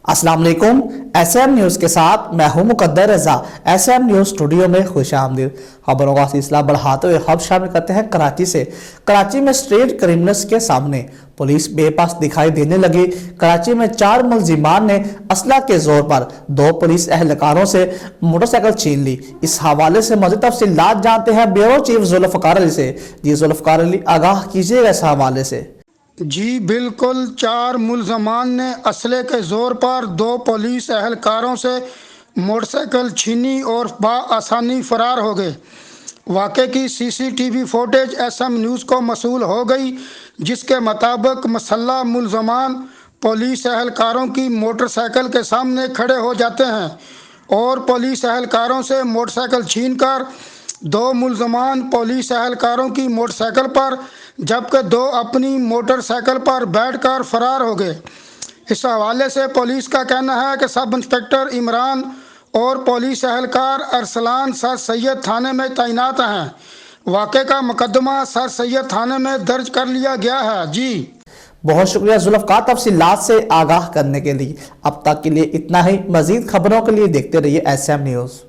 अस्सलाम वालेकुम। SM news के साथ मैं हूं मुकद्दर रजा। SM न्यूज़ स्टूडियो में खुश आमदीद। खबरों का सिलसिला बढ़ाते हुए खबर शामिल करते हैं कराची से। कराची में स्ट्रीट क्रिमिनल्स के सामने पुलिस बेबस दिखाई देने लगी। कराची में 4 मुल्जिमान ने असला के जोर पर 2 पुलिस एहलकारों से मोटरसाइकिल छीन ली। इस हवाले से मज़ीद तफसीलात जानते हैं ब्यूरो चीफ जुल्फ़िकार अली से। जी जुल्फ़िकार अली, आगाह कीजिएगा इस हवाले से। जी बिल्कुल, 4 मुल्ज़मान ने असले के ज़ोर पर 2 पुलिस एहलकारों से मोटरसाइकिल छीनी और बआसानी फ़रार हो गए। वाक़े की CCTV फुटेज SM न्यूज़ को मसूल हो गई, जिसके मुताबिक मसल्लह मुल्ज़मान पुलिस एहलकारों की मोटरसाइकिल के सामने खड़े हो जाते हैं और पुलिस एहलकारों से मोटरसाइकिल छीनकर 2 मुल्ज़मान पुलिस एहलकारों की मोटरसाइकिल पर जबकि 2 अपनी मोटरसाइकिल पर बैठकर फरार हो गए। इस हवाले से पुलिस का कहना है कि सब इंस्पेक्टर इमरान और पुलिस एहलकार अरसलान सर सैयद थाने में तैनात हैं। वाक़े का मुकदमा सर सैयद थाने में दर्ज कर लिया गया है। जी बहुत शुक्रिया जुल्फ़िकार तफसीलात से आगाह करने के लिए। अब तक के लिए इतना ही। मज़ीद खबरों के लिए देखते रहिए SM न्यूज़।